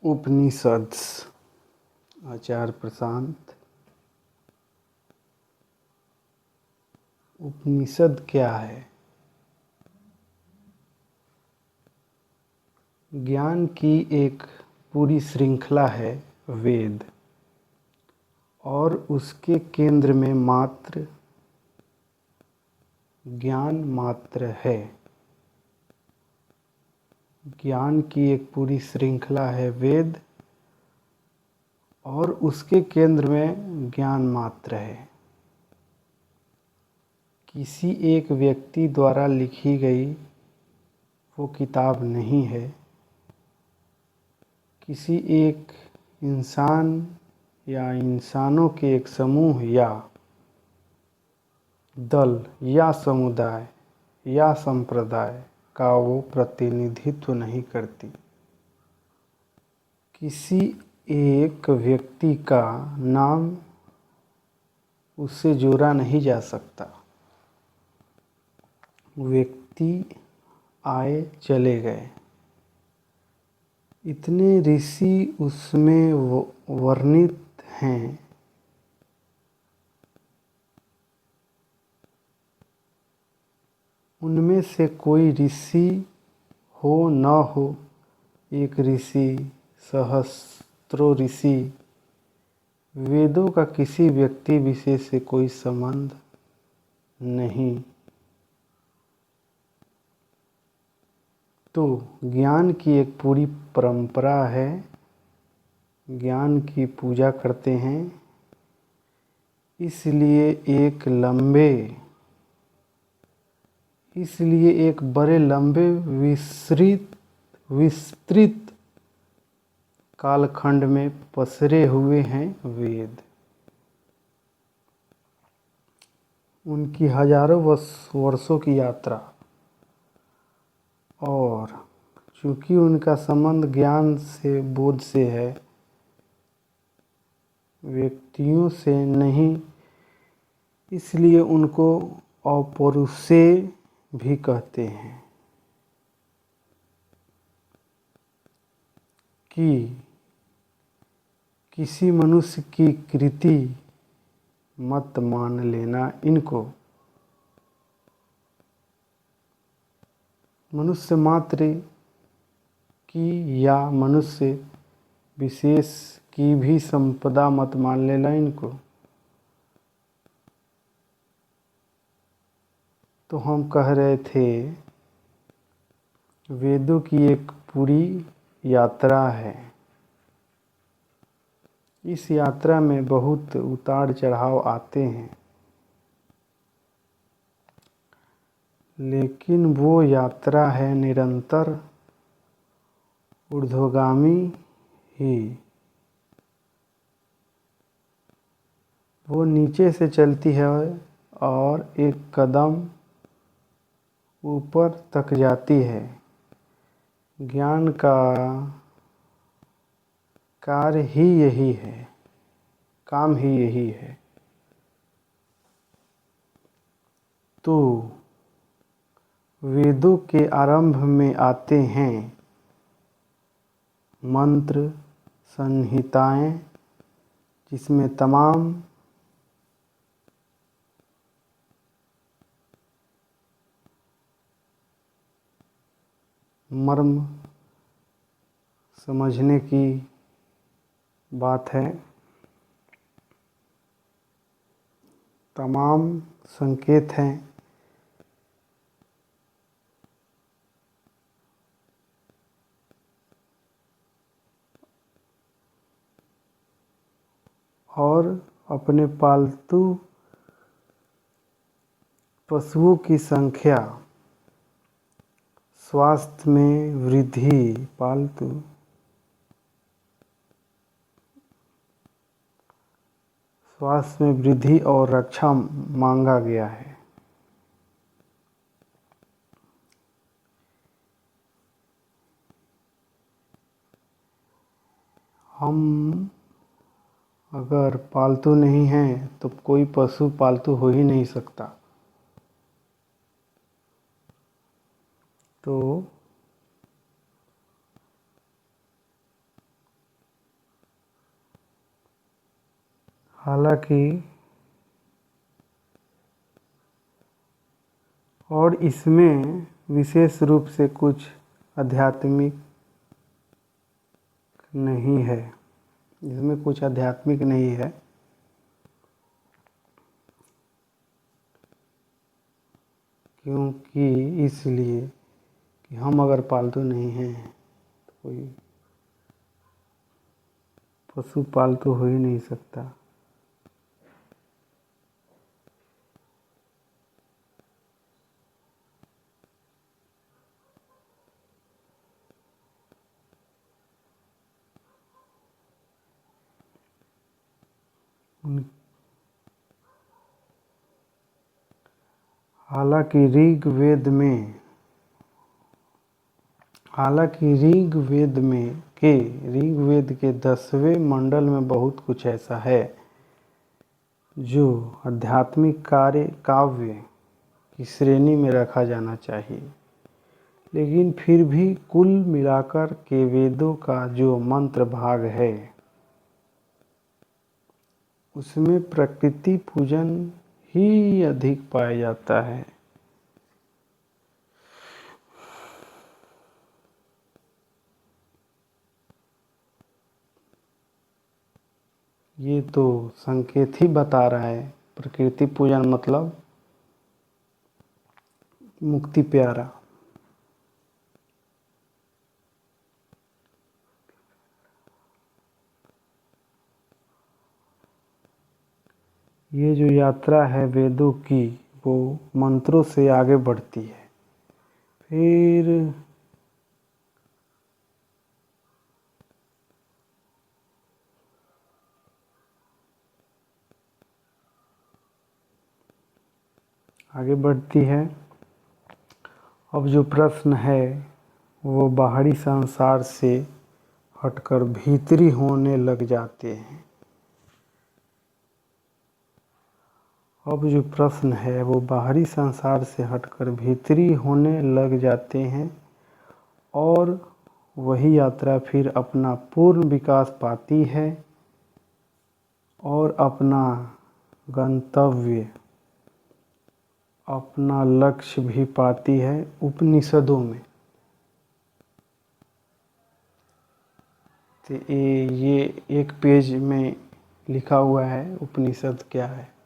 उपनिषद। आचार्य प्रशांत। उपनिषद क्या है? ज्ञान की एक पूरी श्रृंखला है वेद, और उसके केंद्र में मात्र ज्ञान मात्र है। ज्ञान की एक पूरी श्रृंखला है वेद, और उसके केंद्र में ज्ञान मात्र है। किसी एक व्यक्ति द्वारा लिखी गई वो किताब नहीं है। किसी एक इंसान या इंसानों के एक समूह या दल या समुदाय या संप्रदाय का वो प्रतिनिधित्व नहीं करती। किसी एक व्यक्ति का नाम उससे जोड़ा नहीं जा सकता। व्यक्ति आए चले गए, इतने ऋषि उसमें वर्णित हैं। उनमें से कोई ऋषि हो न हो, एक ऋषि, सहस्त्रों ऋषि, वेदों का किसी व्यक्ति विशेष से कोई संबंध नहीं। तो ज्ञान की एक पूरी परंपरा है। ज्ञान की पूजा करते हैं, इसलिए एक बड़े लंबे विस्तृत कालखंड में पसरे हुए हैं वेद। उनकी हजारों वर्षों की यात्रा, और चूंकि उनका संबंध ज्ञान से, बोध से है, व्यक्तियों से नहीं, इसलिए उनको अपौरुषेय भी कहते हैं। कि किसी मनुष्य की कृति मत मान लेना इनको। मनुष्य मात्र की या मनुष्य विशेष की भी संपदा मत मान लेना इनको। तो हम कह रहे थे वेदों की एक पूरी यात्रा है। इस यात्रा में बहुत उतार चढ़ाव आते हैं, लेकिन वो यात्रा है निरंतर ऊर्ध्वगामी ही। वो नीचे से चलती है और एक कदम ऊपर तक जाती है। ज्ञान का कार्य ही यही है, काम ही यही है। तो वेदों के आरंभ में आते हैं मंत्र संहिताएं, जिसमें तमाम मर्म समझने की बात है। तमाम संकेत हैं। और अपने पालतू पशुओं की संख्या, स्वास्थ्य में वृद्धि, पालतू स्वास्थ्य में वृद्धि और रक्षा मांगा गया है। हम अगर पालतू नहीं हैं तो कोई पशु पालतू हो ही नहीं सकता। तो हालांकि और इसमें विशेष रूप से कुछ आध्यात्मिक नहीं है, इसमें कुछ आध्यात्मिक नहीं है, क्योंकि इसलिए कि हम अगर पालतू नहीं हैं तो कोई पशु पालतू हो ही नहीं सकता। हालांकि ऋग्वेद के 10वें मंडल में बहुत कुछ ऐसा है जो आध्यात्मिक काव्य की श्रेणी में रखा जाना चाहिए, लेकिन फिर भी कुल मिलाकर के वेदों का जो मंत्र भाग है उसमें प्रकृति पूजन ही अधिक पाया जाता है। ये तो संकेत ही बता रहा है, प्रकृति पूजन मतलब मुक्ति प्यारा। ये जो यात्रा है वेदों की वो मंत्रों से आगे बढ़ती है, फिर आगे बढ़ती है। अब जो प्रश्न है वो बाहरी संसार से हटकर भीतरी होने लग जाते हैं। अब जो प्रश्न है वो बाहरी संसार से हटकर भीतरी होने लग जाते हैं और वही यात्रा फिर अपना पूर्ण विकास पाती है और अपना गंतव्य, अपना लक्ष्य भी पाती है उपनिषदों में। तो ये एक पेज में लिखा हुआ है उपनिषद क्या है।